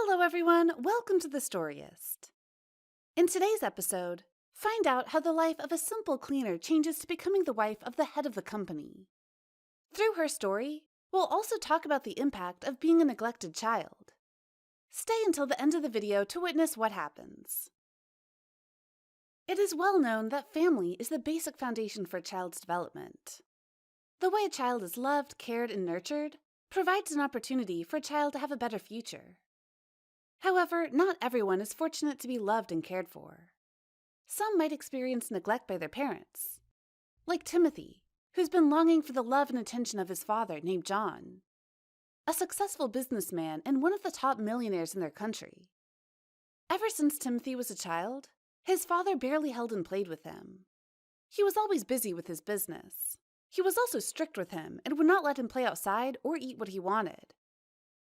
Hello everyone, welcome to the Storyist. In today's episode, find out how the life of a simple cleaner changes to becoming the wife of the head of the company. Through her story, we'll also talk about the impact of being a neglected child. Stay until the end of the video to witness what happens. It is well known that family is the basic foundation for a child's development. The way a child is loved, cared, and nurtured provides an opportunity for a child to have a better future. However, not everyone is fortunate to be loved and cared for. Some might experience neglect by their parents, like Timothy, who's been longing for the love and attention of his father named John, a successful businessman and one of the top millionaires in their country. Ever since Timothy was a child, his father barely held and played with him. He was always busy with his business. He was also strict with him and would not let him play outside or eat what he wanted.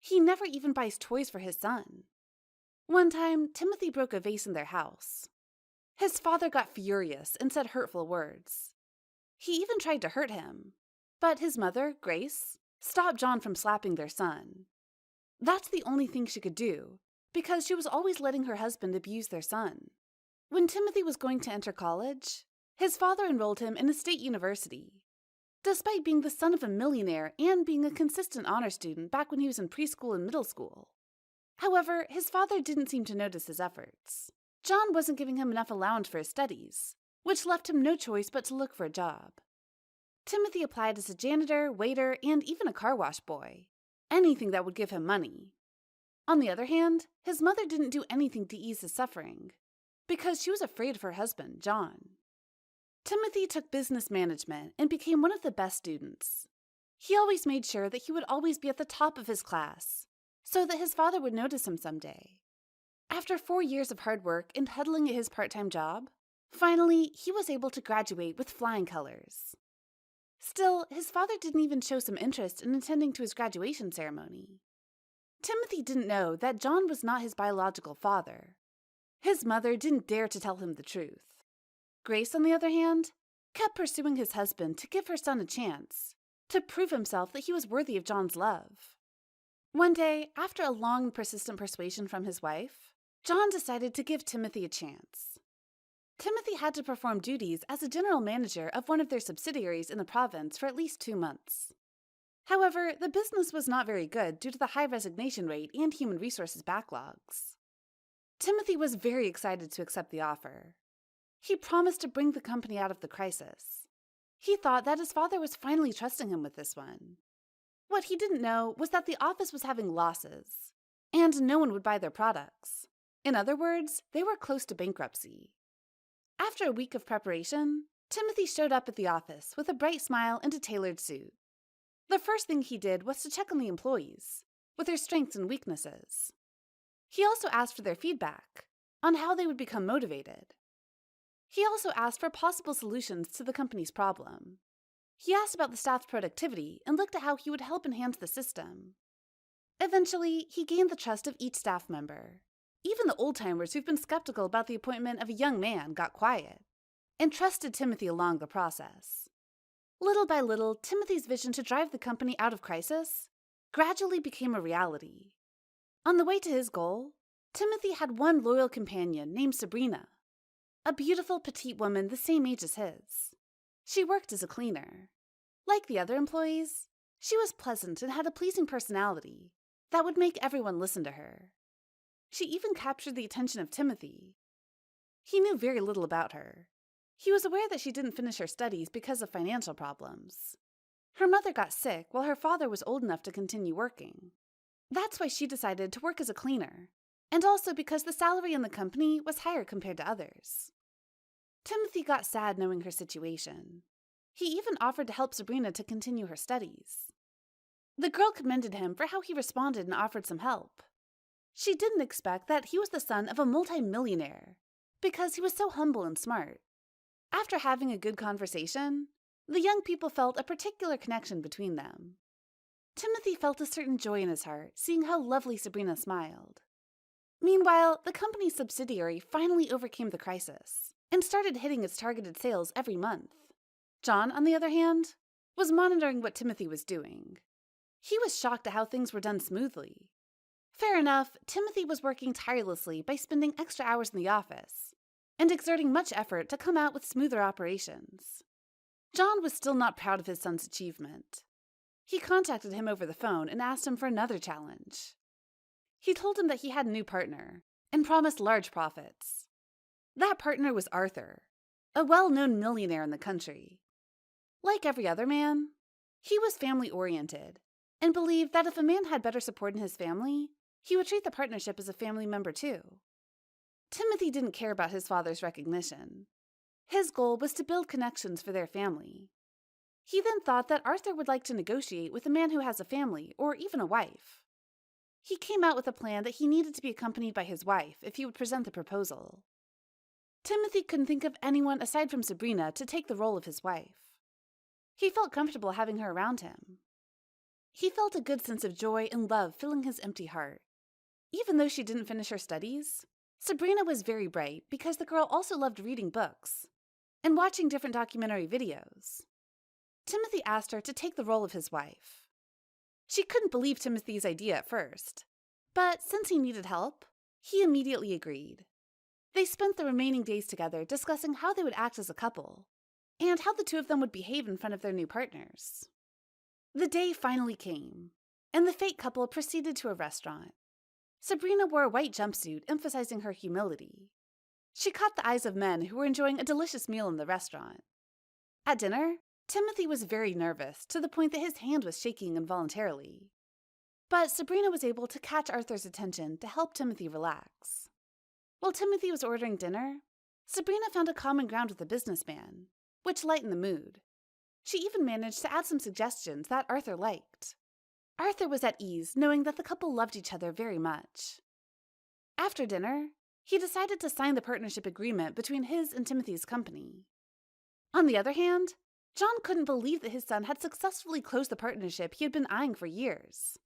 He never even buys toys for his son. One time, Timothy broke a vase in their house. His father got furious and said hurtful words. He even tried to hurt him, but his mother, Grace, stopped John from slapping their son. That's the only thing she could do, because she was always letting her husband abuse their son. When Timothy was going to enter college, his father enrolled him in a state university. Despite being the son of a millionaire and being a consistent honor student back when he was in preschool and middle school. However, his father didn't seem to notice his efforts. John wasn't giving him enough allowance for his studies, which left him no choice but to look for a job. Timothy applied as a janitor, waiter, and even a car wash boy. Anything that would give him money. On the other hand, his mother didn't do anything to ease his suffering, because she was afraid of her husband, John. Timothy took business management and became one of the best students. He always made sure that he would always be at the top of his class, so that his father would notice him someday. After 4 years of hard work and huddling at his part-time job, finally, he was able to graduate with flying colors. Still, his father didn't even show some interest in attending to his graduation ceremony. Timothy didn't know that John was not his biological father. His mother didn't dare to tell him the truth. Grace, on the other hand, kept pursuing his husband to give her son a chance, to prove himself that he was worthy of John's love. One day, after a long and persistent persuasion from his wife, John decided to give Timothy a chance. Timothy had to perform duties as a general manager of one of their subsidiaries in the province for at least 2 months. However, the business was not very good due to the high resignation rate and human resources backlogs. Timothy was very excited to accept the offer. He promised to bring the company out of the crisis. He thought that his father was finally trusting him with this one. What he didn't know was that the office was having losses, and no one would buy their products. In other words, they were close to bankruptcy. After a week of preparation, Timothy showed up at the office with a bright smile and a tailored suit. The first thing he did was to check on the employees, with their strengths and weaknesses. He also asked for their feedback on how they would become motivated. He also asked for possible solutions to the company's problem. He asked about the staff's productivity and looked at how he would help enhance the system. Eventually, he gained the trust of each staff member. Even the old-timers who've been skeptical about the appointment of a young man got quiet and trusted Timothy along the process. Little by little, Timothy's vision to drive the company out of crisis gradually became a reality. On the way to his goal, Timothy had one loyal companion named Sabrina, a beautiful petite woman the same age as his. She worked as a cleaner. Like the other employees, she was pleasant and had a pleasing personality that would make everyone listen to her. She even captured the attention of Timothy. He knew very little about her. He was aware that she didn't finish her studies because of financial problems. Her mother got sick while her father was old enough to continue working. That's why she decided to work as a cleaner, and also because the salary in the company was higher compared to others. Timothy got sad knowing her situation. He even offered to help Sabrina to continue her studies. The girl commended him for how he responded and offered some help. She didn't expect that he was the son of a multi-millionaire, because he was so humble and smart. After having a good conversation, the young people felt a particular connection between them. Timothy felt a certain joy in his heart, seeing how lovely Sabrina smiled. Meanwhile, the company's subsidiary finally overcame the crisis and started hitting its targeted sales every month. John, on the other hand, was monitoring what Timothy was doing. He was shocked at how things were done smoothly. Fair enough, Timothy was working tirelessly by spending extra hours in the office and exerting much effort to come out with smoother operations. John was still not proud of his son's achievement. He contacted him over the phone and asked him for another challenge. He told him that he had a new partner and promised large profits. That partner was Arthur, a well-known millionaire in the country. Like every other man, he was family-oriented and believed that if a man had better support in his family, he would treat the partnership as a family member too. Timothy didn't care about his father's recognition. His goal was to build connections for their family. He then thought that Arthur would like to negotiate with a man who has a family or even a wife. He came out with a plan that he needed to be accompanied by his wife if he would present the proposal. Timothy couldn't think of anyone aside from Sabrina to take the role of his wife. He felt comfortable having her around him. He felt a good sense of joy and love filling his empty heart. Even though she didn't finish her studies, Sabrina was very bright because the girl also loved reading books and watching different documentary videos. Timothy asked her to take the role of his wife. She couldn't believe Timothy's idea at first, but since he needed help, he immediately agreed. They spent the remaining days together discussing how they would act as a couple and how the two of them would behave in front of their new partners. The day finally came, and the fake couple proceeded to a restaurant. Sabrina wore a white jumpsuit, emphasizing her humility. She caught the eyes of men who were enjoying a delicious meal in the restaurant. At dinner, Timothy was very nervous, to the point that his hand was shaking involuntarily. But Sabrina was able to catch Arthur's attention to help Timothy relax. While Timothy was ordering dinner, Sabrina found a common ground with the businessman, which lightened the mood. She even managed to add some suggestions that Arthur liked. Arthur was at ease, knowing that the couple loved each other very much. After dinner, he decided to sign the partnership agreement between his and Timothy's company. On the other hand, John couldn't believe that his son had successfully closed the partnership he had been eyeing for years.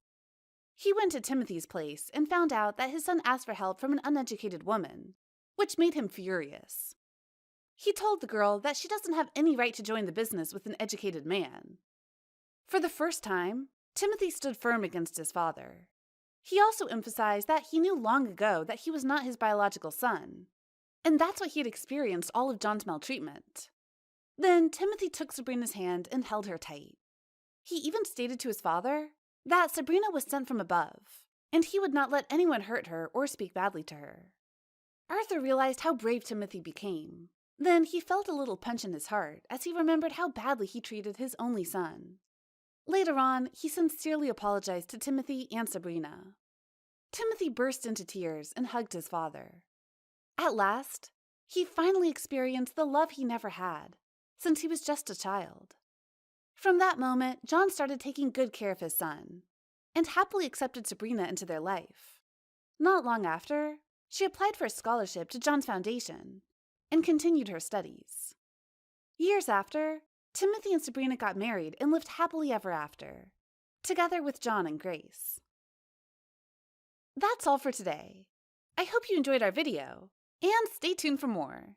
He went to Timothy's place and found out that his son asked for help from an uneducated woman, which made him furious. He told the girl that she doesn't have any right to join the business with an educated man. For the first time, Timothy stood firm against his father. He also emphasized that he knew long ago that he was not his biological son, and that's why he had experienced all of John's maltreatment. Then Timothy took Sabrina's hand and held her tight. He even stated to his father that Sabrina was sent from above, and he would not let anyone hurt her or speak badly to her. Arthur realized how brave Timothy became. Then he felt a little punch in his heart as he remembered how badly he treated his only son. Later on, he sincerely apologized to Timothy and Sabrina. Timothy burst into tears and hugged his father. At last, he finally experienced the love he never had, since he was just a child. From that moment, John started taking good care of his son, and happily accepted Sabrina into their life. Not long after, she applied for a scholarship to John's foundation, and continued her studies. Years after, Timothy and Sabrina got married and lived happily ever after, together with John and Grace. That's all for today. I hope you enjoyed our video, and stay tuned for more.